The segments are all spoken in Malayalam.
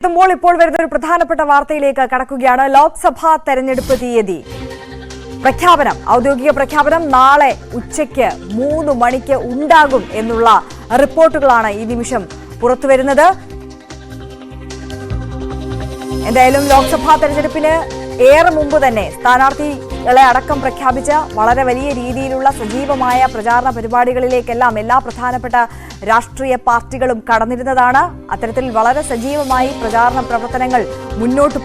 ഇപ്പോൾ വരുന്ന ഒരു പ്രധാനപ്പെട്ട വാർത്തയിലേക്ക് കടക്കുകയാണ്. ലോക്സഭാ തെരഞ്ഞെടുപ്പ് തീയതി പ്രഖ്യാപനം, ഔദ്യോഗിക പ്രഖ്യാപനം നാളെ ഉച്ചയ്ക്ക് 3 മണിക്ക് ഉണ്ടാകും എന്നുള്ള റിപ്പോർട്ടുകളാണ് ഈ നിമിഷം പുറത്തുവരുന്നത്. എന്തായാലും ലോക്സഭാ തെരഞ്ഞെടുപ്പിന് ഏറെ മുമ്പ് തന്നെ സ്ഥാനാർത്ഥികളെ അടക്കം പ്രഖ്യാപിച്ച വളരെ വലിയ രീതിയിലുള്ള സജീവമായ പ്രചാരണ പരിപാടികളിലേക്കെല്ലാം എല്ലാ പ്രധാനപ്പെട്ട രാഷ്ട്രീയ പാർട്ടികളും കടന്നിരുന്നതാണ്. അത്തരത്തിൽ വളരെ സജീവമായി പ്രചാരണ പ്രവർത്തനങ്ങൾ മുന്നോട്ട്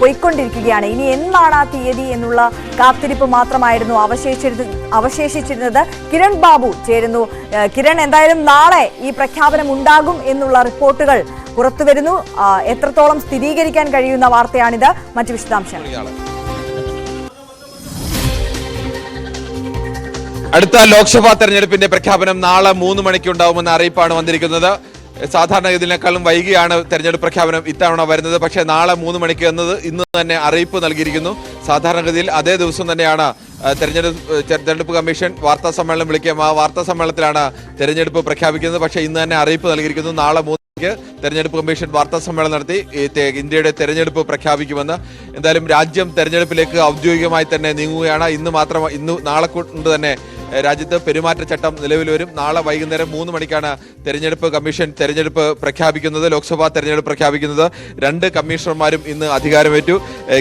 പോയിക്കൊണ്ടിരിക്കുകയാണ്. ഇനി എന്നാണ് ആ തീയതി എന്നുള്ള കാത്തിരിപ്പ് മാത്രമായിരുന്നു അവശേഷിച്ചിരുന്നത്. കിരൺ ബാബു ചേരുന്നു. കിരൺ, എന്തായാലും നാളെ ഈ പ്രഖ്യാപനം ഉണ്ടാകും എന്നുള്ള റിപ്പോർട്ടുകൾ പുറത്തുവരുന്നു. എത്രത്തോളം സ്ഥിരീകരിക്കാൻ കഴിയുന്ന വാർത്തയാണിത്? മറ്റു വിശദാംശങ്ങൾ. അടുത്ത ലോക്സഭാ തെരഞ്ഞെടുപ്പിന്റെ പ്രഖ്യാപനം നാളെ 3 മണിക്ക് ഉണ്ടാവുമെന്ന അറിയിപ്പാണ് വന്നിരിക്കുന്നത്. സാധാരണഗതിയിനേക്കാളും വൈകിയാണ് തെരഞ്ഞെടുപ്പ് പ്രഖ്യാപനം ഇത്തവണ വരുന്നത്. പക്ഷേ നാളെ 3 മണിക്ക് എന്നത് ഇന്ന് തന്നെ അറിയിപ്പ് നൽകിയിരിക്കുന്നു. സാധാരണഗതിയിൽ അതേ ദിവസം തന്നെയാണ് തെരഞ്ഞെടുപ്പ് കമ്മീഷൻ വാർത്താ സമ്മേളനം വിളിക്കുകയും ആ വാർത്താ സമ്മേളനത്തിലാണ് തെരഞ്ഞെടുപ്പ് പ്രഖ്യാപിക്കുന്നത്. പക്ഷേ ഇന്ന് തന്നെ അറിയിപ്പ് നൽകിയിരിക്കുന്നു. നാളെ 3 തെരഞ്ഞെടുപ്പ് കമ്മീഷൻ വാർത്താ സമ്മേളനം നടത്തി ഇന്ത്യയുടെ തെരഞ്ഞെടുപ്പ് പ്രഖ്യാപിക്കുമെന്ന്. എന്തായാലും രാജ്യം തെരഞ്ഞെടുപ്പിലേക്ക് ഔദ്യോഗികമായി തന്നെ നീങ്ങുകയാണ്. നാളെ കൊണ്ട് തന്നെ രാജ്യത്ത് പെരുമാറ്റച്ചട്ടം നിലവിൽ വരും. നാളെ വൈകുന്നേരം 3 മണിക്കാണ് തെരഞ്ഞെടുപ്പ് കമ്മീഷൻ തെരഞ്ഞെടുപ്പ് പ്രഖ്യാപിക്കുന്നത്, ലോക്സഭാ തെരഞ്ഞെടുപ്പ് പ്രഖ്യാപിക്കുന്നത്. 2 കമ്മീഷണർമാരും ഇന്ന് അധികാരമേറ്റു.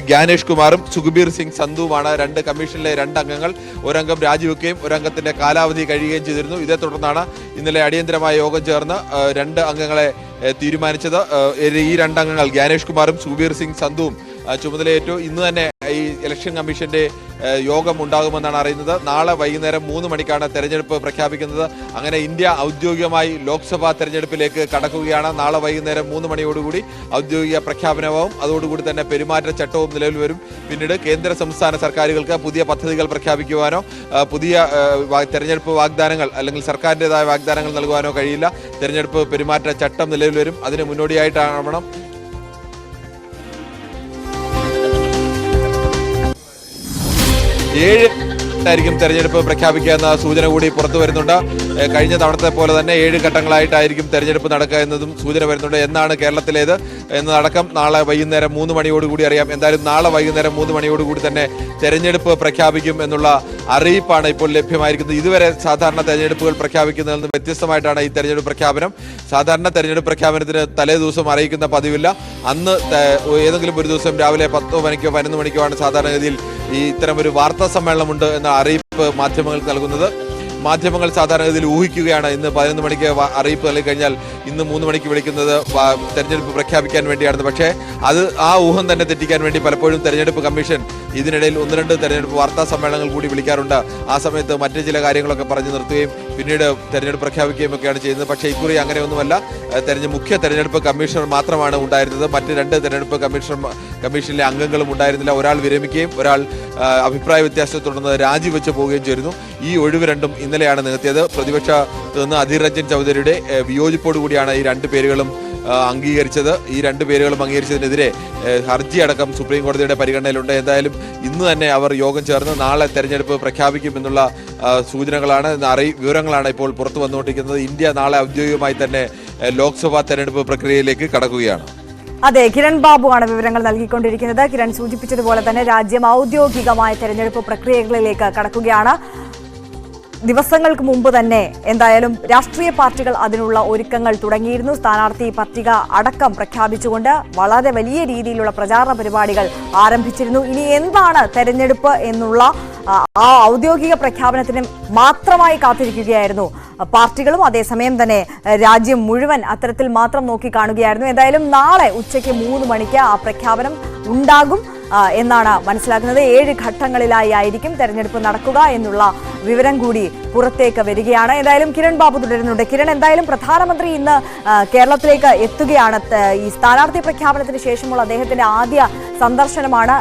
ജ്ഞാനേഷ് കുമാറും സുഖബീർ സിംഗ് സന്ധുവുമാണ് 2 കമ്മീഷനിലെ 2 അംഗങ്ങൾ. ഒരംഗം രാജിവെക്കുകയും ഒരംഗത്തിന്റെ കാലാവധി കഴിയുകയും ചെയ്തിരുന്നു. ഇതേ തുടർന്നാണ് ഇന്നലെ അടിയന്തരമായ യോഗം ചേർന്ന് 2 അംഗങ്ങളെ തീരുമാനിച്ചത്. ഈ 2 അംഗങ്ങൾ ജ്ഞാനേഷ് കുമാറും സുഖബീർ സിംഗ് സന്ധുവും ചുമതലയേറ്റു. ഇന്ന് തന്നെ ഈ ഇലക്ഷൻ കമ്മീഷന്റെ യോഗം ഉണ്ടാകുമെന്നാണ് അറിയുന്നത്. നാളെ വൈകുന്നേരം 3 മണിക്കാണ് തെരഞ്ഞെടുപ്പ് പ്രഖ്യാപിക്കുന്നത്. അങ്ങനെ ഇന്ത്യ ഔദ്യോഗികമായി ലോക്സഭാ തെരഞ്ഞെടുപ്പിലേക്ക് കടക്കുകയാണ്. നാളെ വൈകുന്നേരം 3 മണിയോടുകൂടി ഔദ്യോഗിക പ്രഖ്യാപനവും അതോടുകൂടി തന്നെ പെരുമാറ്റച്ചട്ടവും നിലവിൽ വരും. പിന്നീട് കേന്ദ്ര സംസ്ഥാന സർക്കാരുകൾക്ക് പുതിയ പദ്ധതികൾ പ്രഖ്യാപിക്കുവാനോ പുതിയ തെരഞ്ഞെടുപ്പ് വാഗ്ദാനങ്ങൾ അല്ലെങ്കിൽ സർക്കാരിൻ്റെതായ വാഗ്ദാനങ്ങൾ നൽകുവാനോ കഴിയില്ല. തെരഞ്ഞെടുപ്പ് പെരുമാറ്റച്ചട്ടം നിലവിൽ വരും. അതിന് മുന്നോടിയായിട്ടാവണം ായിരിക്കും തെരഞ്ഞെടുപ്പ് പ്രഖ്യാപിക്കുക എന്ന സൂചന കൂടി പുറത്തു വരുന്നുണ്ട്. കഴിഞ്ഞ തവണത്തെ പോലെ തന്നെ 7 ഘട്ടങ്ങളായിട്ടായിരിക്കും തെരഞ്ഞെടുപ്പ് നടക്കുക എന്നതും സൂചന വരുന്നുണ്ട്. എന്നാണ് കേരളത്തിലേത് എന്നതടക്കം നാളെ വൈകുന്നേരം 3 മണിയോടുകൂടി അറിയാം. എന്തായാലും നാളെ വൈകുന്നേരം 3 മണിയോടുകൂടി തന്നെ തെരഞ്ഞെടുപ്പ് പ്രഖ്യാപിക്കും എന്നുള്ള അറിയിപ്പാണ് ഇപ്പോൾ ലഭ്യമായിരിക്കുന്നത്. ഇതുവരെ സാധാരണ തെരഞ്ഞെടുപ്പുകൾ പ്രഖ്യാപിക്കുന്നതിൽ നിന്ന് വ്യത്യസ്തമായിട്ടാണ് ഈ തെരഞ്ഞെടുപ്പ് പ്രഖ്യാപനം. സാധാരണ തെരഞ്ഞെടുപ്പ് പ്രഖ്യാപനത്തിന് തലേ ദിവസം അറിയിക്കുന്ന പതിവില്ല. അന്ന് ഏതെങ്കിലും ഒരു ദിവസം രാവിലെ 10 മണിക്കോ 11 മണിക്കോ ആണ് സാധാരണഗതിയിൽ ഇത്തരം ഒരു വാർത്താ സമ്മേളനമുണ്ട് എന്ന അറിയിപ്പ് മാധ്യമങ്ങൾക്ക് നൽകുന്നത്. മാധ്യമങ്ങൾ സാധാരണഗതിയിൽ ഊഹിക്കുകയാണ് ഇന്ന് 11 മണിക്ക് അറിയിപ്പ് നൽകി കഴിഞ്ഞാൽ ഇന്ന് 3 മണിക്ക് വിളിക്കുന്നത് തെരഞ്ഞെടുപ്പ് പ്രഖ്യാപിക്കാൻ വേണ്ടിയാണ്. പക്ഷേ ആ ഊഹം തന്നെ തെറ്റിക്കാൻ വേണ്ടി പലപ്പോഴും തെരഞ്ഞെടുപ്പ് കമ്മീഷൻ ഇതിനിടയിൽ 1-2 തെരഞ്ഞെടുപ്പ് വാർത്താ സമ്മേളനങ്ങൾ കൂടി വിളിക്കാറുണ്ട്. ആ സമയത്ത് മറ്റു ചില കാര്യങ്ങളൊക്കെ പറഞ്ഞു നിർത്തുകയും പിന്നീട് തെരഞ്ഞെടുപ്പ് പ്രഖ്യാപിക്കുകയും ഒക്കെയാണ് ചെയ്യുന്നത്. പക്ഷേ ഇക്കുറി അങ്ങനെയൊന്നുമല്ല. മുഖ്യ തെരഞ്ഞെടുപ്പ് കമ്മീഷണർ മാത്രമാണ് ഉണ്ടായിരുന്നത്. മറ്റ് 2 തെരഞ്ഞെടുപ്പ് കമ്മീഷനിലെ അംഗങ്ങളും ഉണ്ടായിരുന്നില്ല. ഒരാൾ വിരമിക്കുകയും ഒരാൾ അഭിപ്രായ വ്യത്യാസത്തെ തുടർന്ന് രാജിവെച്ച് പോവുകയും ചെയ്തിരുന്നു. ഈ ഒഴിവ് 2ഉം ഇന്നലെയാണ് നികത്തിയത്. പ്രതിപക്ഷത്ത് നിന്ന് അധീർ രഞ്ജൻ ചൗധരിയുടെ വിയോജിപ്പോടുകൂടിയാണ് ഈ 2 പേരുകളും അംഗീകരിച്ചത്. ഈ 2 പേരുകളും അംഗീകരിച്ചതിനെതിരെ ഹർജി അടക്കം സുപ്രീം കോടതിയുടെ പരിഗണനയിലുണ്ട്. എന്തായാലും ഇന്ന് തന്നെ അവർ യോഗം ചേർന്ന് നാളെ തെരഞ്ഞെടുപ്പ് പ്രഖ്യാപിക്കുമെന്നുള്ള വിവരങ്ങളാണ് ഇപ്പോൾ പുറത്തു വന്നുകൊണ്ടിരിക്കുന്നത്. ഇന്ത്യ നാളെ ഔദ്യോഗികമായി തന്നെ ലോക്സഭാ തെരഞ്ഞെടുപ്പ് പ്രക്രിയയിലേക്ക് കടക്കുകയാണ്. അതെ, കിരൺ ബാബുവാണ് വിവരങ്ങൾ നൽകിക്കൊണ്ടിരിക്കുന്നത്. കിരൺ സൂചിപ്പിച്ചതുപോലെ തന്നെ രാജ്യം ഔദ്യോഗികമായ തെരഞ്ഞെടുപ്പ് പ്രക്രിയകളിലേക്ക് കടക്കുകയാണ്. ദിവസങ്ങൾക്ക് മുമ്പ് തന്നെ എന്തായാലും രാഷ്ട്രീയ പാർട്ടികൾ അതിനുള്ള ഒരുക്കങ്ങൾ തുടങ്ങിയിരുന്നു. സ്ഥാനാർത്ഥി പട്ടിക അടക്കം പ്രഖ്യാപിച്ചുകൊണ്ട് വളരെ വലിയ രീതിയിലുള്ള പ്രചാരണ പരിപാടികൾ ആരംഭിച്ചിരുന്നു. ഇനി എന്താണ് തെരഞ്ഞെടുപ്പ് എന്നുള്ള ആ ഔദ്യോഗിക പ്രഖ്യാപനത്തിന് മാത്രമായി കാത്തിരിക്കുകയായിരുന്നു പാർട്ടികളും. അതേസമയം തന്നെ രാജ്യം മുഴുവൻ അത്തരത്തിൽ മാത്രം നോക്കി കാണുകയായിരുന്നു. എന്തായാലും നാളെ ഉച്ചയ്ക്ക് 3 മണിക്ക് ആ പ്രഖ്യാപനം ഉണ്ടാകും എന്നാണ് മനസ്സിലാക്കുന്നത്. 7 ഘട്ടങ്ങളിലായി ആയിരിക്കും തെരഞ്ഞെടുപ്പ് നടക്കുക എന്നുള്ള വിവരം കൂടി പുറത്തേക്ക് വരികയാണ്. എന്തായാലും കിരൺ ബാബു തുടരുന്നുണ്ട്. കിരൺ, എന്തായാലും പ്രധാനമന്ത്രി ഇന്ന് കേരളത്തിലേക്ക് എത്തുകയാണ്. ഈ സ്ഥാനാർത്ഥി പ്രഖ്യാപനത്തിന് ശേഷമുള്ള അദ്ദേഹത്തിന്റെ ആദ്യ സന്ദർശനമാണ്.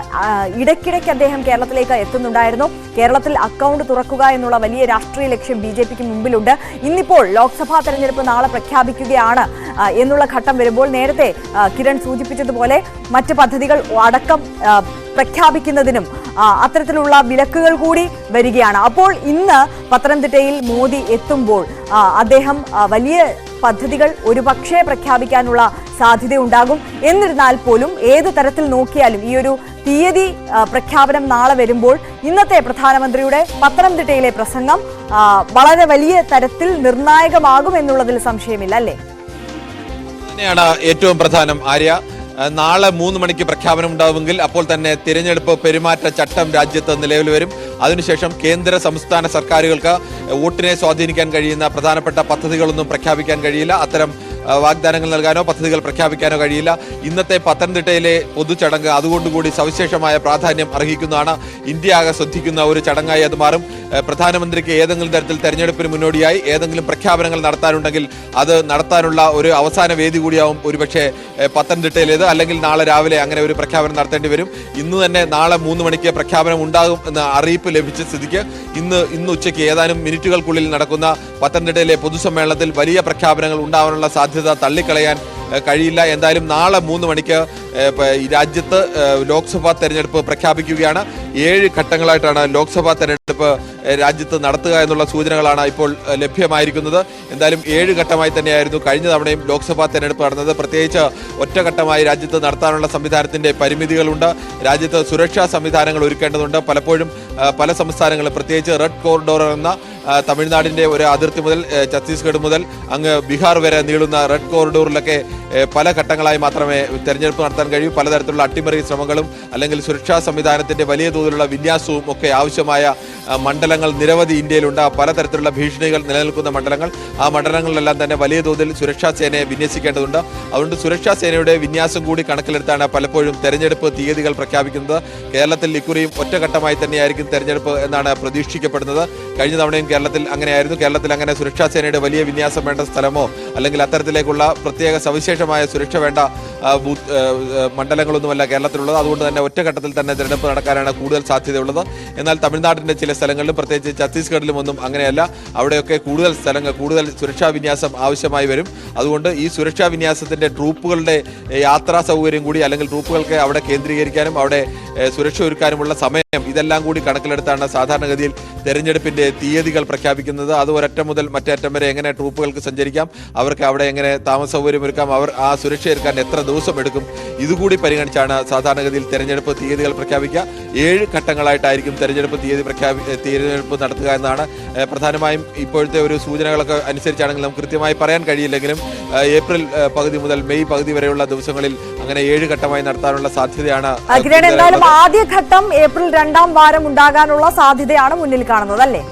ഇടയ്ക്കിടയ്ക്ക് അദ്ദേഹം കേരളത്തിലേക്ക് എത്തുന്നുണ്ടായിരുന്നു. കേരളത്തിൽ അക്കൗണ്ട് തുറക്കുക എന്നുള്ള വലിയ രാഷ്ട്രീയ ലക്ഷ്യം BJPക്ക് മുമ്പിലുണ്ട്. ഇന്നിപ്പോൾ ലോക്സഭാ തെരഞ്ഞെടുപ്പ് നാളെ പ്രഖ്യാപിക്കുകയാണ് എന്നുള്ള ഘട്ടം വരുമ്പോൾ നേരത്തെ കിരൺ സൂചിപ്പിച്ചതുപോലെ മറ്റ് പദ്ധതികൾ അടക്കം പ്രഖ്യാപിക്കുന്നതിനും അത്തരത്തിലുള്ള വിലക്കുകൾ കൂടി വരികയാണ്. അപ്പോൾ ഇന്ന് പത്തനംതിട്ടയിൽ മോദി എത്തുമ്പോൾ അദ്ദേഹം വലിയ പദ്ധതികൾ ഒരുപക്ഷെ പ്രഖ്യാപിക്കാനുള്ള സാധ്യതയുണ്ടാകും. എന്നിരുന്നാൽ പോലും ഏത് തരത്തിൽ നോക്കിയാലും ഈ ഒരു തീയതി പ്രഖ്യാപനം നാളെ വരുമ്പോൾ ഇന്നത്തെ പ്രധാനമന്ത്രിയുടെ പത്തനംതിട്ടയിലെ പ്രസംഗം വളരെ വലിയ തരത്തിൽ നിർണായകമാകും എന്നുള്ളതിൽ സംശയമില്ല, അല്ലേ? തന്നെയാണ് ഏറ്റവും പ്രധാനം ആര്യ. നാളെ 3 മണിക്ക് പ്രഖ്യാപനം ഉണ്ടാവുമെങ്കിൽ അപ്പോൾ തന്നെ തിരഞ്ഞെടുപ്പ് പെരുമാറ്റ ചട്ടം രാജ്യത്ത് നിലവിൽ വരും. അതിനുശേഷം കേന്ദ്ര സംസ്ഥാന സർക്കാരുകൾക്ക് വോട്ടിനെ സ്വാധീനിക്കാൻ കഴിയുന്ന പ്രധാനപ്പെട്ട പദ്ധതികളൊന്നും പ്രഖ്യാപിക്കാൻ കഴിയില്ല. അത്തരം വാഗ്ദാനങ്ങൾ നൽകാനോ പദ്ധതികൾ പ്രഖ്യാപിക്കാനോ കഴിയില്ല. ഇന്നത്തെ പത്തനംതിട്ടയിലെ പൊതുചടങ്ങ് അതുകൊണ്ടുകൂടി സവിശേഷമായ പ്രാധാന്യം അർഹിക്കുന്നതാണ്. ഇന്ത്യ ആകെ ശ്രദ്ധിക്കുന്ന ഒരു ചടങ്ങായി അത് മാറും. പ്രധാനമന്ത്രിക്ക് ഏതെങ്കിലും തരത്തിൽ തെരഞ്ഞെടുപ്പിന് മുന്നോടിയായി ഏതെങ്കിലും പ്രഖ്യാപനങ്ങൾ നടത്താനുണ്ടെങ്കിൽ അത് നടത്താനുള്ള ഒരു അവസാന വേദി കൂടിയാവും ഒരുപക്ഷെ പത്തനംതിട്ടയിലേത്. അല്ലെങ്കിൽ നാളെ രാവിലെ അങ്ങനെ ഒരു പ്രഖ്യാപനം നടത്തേണ്ടി വരും. ഇന്ന് തന്നെ നാളെ 3 മണിക്ക് പ്രഖ്യാപനം ഉണ്ടാകും എന്ന അറിയിപ്പ് ലഭിച്ച സ്ഥിതിക്ക് ഇന്ന് ഉച്ചയ്ക്ക് ഏതാനും മിനിറ്റുകൾക്കുള്ളിൽ നടക്കുന്ന പത്തനംതിട്ടയിലെ പൊതുസമ്മേളനത്തിൽ വലിയ പ്രഖ്യാപനങ്ങൾ ഉണ്ടാവാനുള്ള സാധ്യത തള്ളിക്കളയാൻ കഴിയില്ല. എന്തായാലും നാളെ 3 മണിക്ക് ഈ രാജ്യത്ത് ലോക്സഭാ തെരഞ്ഞെടുപ്പ് പ്രഖ്യാപിക്കുകയാണ്. 7 ഘട്ടങ്ങളായിട്ടാണ് ലോക്സഭാ തെരഞ്ഞെടുപ്പ് രാജ്യത്ത് നടത്തുക എന്നുള്ള സൂചനകളാണ് ഇപ്പോൾ ലഭ്യമായിരിക്കുന്നത്. എന്തായാലും 7 ഘട്ടമായി തന്നെയായിരുന്നു കഴിഞ്ഞ തവണയും ലോക്സഭാ തെരഞ്ഞെടുപ്പ് നടന്നത്. പ്രത്യേകിച്ച് ഒറ്റഘട്ടമായി രാജ്യത്ത് നടത്താനുള്ള സംവിധാനത്തിന്റെ പരിമിതികളുണ്ട്. രാജ്യത്ത് സുരക്ഷാ സംവിധാനങ്ങൾ ഒരുക്കേണ്ടതുണ്ട്. പലപ്പോഴും പല സംസ്ഥാനങ്ങളും പ്രത്യേകിച്ച് റെഡ് കോറിഡോർ എന്ന തമിഴ്നാടിന്റെ ഒരു അതിർത്തി മുതൽ ഛത്തീസ്ഗഡ് മുതൽ അങ്ങ് ബീഹാർ വരെ നീളുന്ന റെഡ് കോറിഡോറിലൊക്കെ പല ഘട്ടങ്ങളായി മാത്രമേ തെരഞ്ഞെടുപ്പ് നടത്താൻ കഴിയൂ. പലതരത്തിലുള്ള അട്ടിമറി ശ്രമങ്ങളും അല്ലെങ്കിൽ സുരക്ഷാ സംവിധാനത്തിന്റെ വലിയ തോതിലുള്ള വിന്യാസവും ഒക്കെ ആവശ്യമായ മണ്ഡലങ്ങൾ നിരവധി ഇന്ത്യയിലുണ്ട്. പലതരത്തിലുള്ള ഭീഷണികൾ നിലനിൽക്കുന്ന മണ്ഡലങ്ങൾ. ആ മണ്ഡലങ്ങളിലെല്ലാം തന്നെ വലിയ തോതിൽ സുരക്ഷാ സേനയെ വിന്യസിക്കേണ്ടതുണ്ട്. അതുകൊണ്ട് സുരക്ഷാ സേനയുടെ വിന്യാസം കൂടി കണക്കിലെടുത്താണ് പലപ്പോഴും തെരഞ്ഞെടുപ്പ് തീയതികൾ പ്രഖ്യാപിക്കുന്നത്. കേരളത്തിൽ ഇക്കുറിയും ഒറ്റഘട്ടമായി തന്നെയായിരിക്കും തെരഞ്ഞെടുപ്പ് എന്നാണ് പ്രതീക്ഷിക്കപ്പെടുന്നത്. കഴിഞ്ഞ തവണയും കേരളത്തിൽ അങ്ങനെയായിരുന്നു. കേരളത്തിൽ അങ്ങനെ സുരക്ഷാ സേനയുടെ വലിയ വിന്യാസം വേണ്ട സ്ഥലമോ അല്ലെങ്കിൽ അത്തരത്തിലേക്കുള്ള പ്രത്യേക സവിശേഷമായ സുരക്ഷ വേണ്ട മണ്ഡലങ്ങളൊന്നുമല്ല കേരളത്തിലുള്ളത്. അതുകൊണ്ട് തന്നെ ഒറ്റഘട്ടത്തിൽ തന്നെ തെരഞ്ഞെടുപ്പ് നടക്കാനാണ് കൂടുതൽ സാധ്യതയുള്ളത്. എന്നാൽ തമിഴ്നാടിന്റെ ചില സ്ഥലങ്ങളിലും പ്രത്യേകിച്ച് ഛത്തീസ്ഗഡിലും ഒന്നും അങ്ങനെയല്ല. അവിടെയൊക്കെ കൂടുതൽ സുരക്ഷാ വിന്യാസം ആവശ്യമായി വരും. അതുകൊണ്ട് ഈ സുരക്ഷാ വിന്യാസത്തിന്റെ ട്രൂപ്പുകളുടെ യാത്രാ സൗകര്യം കൂടി അല്ലെങ്കിൽ ട്രൂപ്പുകൾക്ക് അവിടെ കേന്ദ്രീകരിക്കാനും അവിടെ സുരക്ഷ ഒരുക്കാനുമുള്ള സമയം ഇതെല്ലാം കൂടി കണക്കിലെടുത്താണ് സാധാരണഗതിയിൽ തെരഞ്ഞെടുപ്പിന്റെ തീയതികൾ പ്രഖ്യാപിക്കുന്നത്. അത് ഒരറ്റം മുതൽ മറ്റേ അറ്റം വരെ എങ്ങനെ ട്രൂപ്പുകൾക്ക് സഞ്ചരിക്കാം, അവർക്ക് അവിടെ എങ്ങനെ താമസ സൗകര്യം ഒരുക്കാം, അവർ ആ സുരക്ഷ ഒരുക്കാൻ എത്ര ദിവസം എടുക്കും, ഇതുകൂടി പരിഗണിച്ചാണ് സാധാരണഗതിയിൽ തെരഞ്ഞെടുപ്പ് തീയതികൾ പ്രഖ്യാപിക്കുക. 7 ഘട്ടങ്ങളായിട്ടായിരിക്കും തെരഞ്ഞെടുപ്പ് നടത്തുക എന്നാണ് പ്രധാനമായും ഇപ്പോഴത്തെ ഒരു സൂചനകളൊക്കെ അനുസരിച്ചാണെങ്കിൽ നമുക്ക് കൃത്യമായി പറയാൻ കഴിയില്ലെങ്കിലും ഏപ്രിൽ പകുതി മുതൽ മെയ് പകുതി വരെയുള്ള ദിവസങ്ങളിൽ അങ്ങനെ 7 ഘട്ടമായി നടത്താനുള്ള സാധ്യതയാണ്. എന്തായാലും ആദ്യഘട്ടം ഏപ്രിൽ 2ാം വാരം ഉണ്ടാകാനുള്ള സാധ്യതയാണ് മുന്നിൽ കാണുന്നത്, അല്ലേ?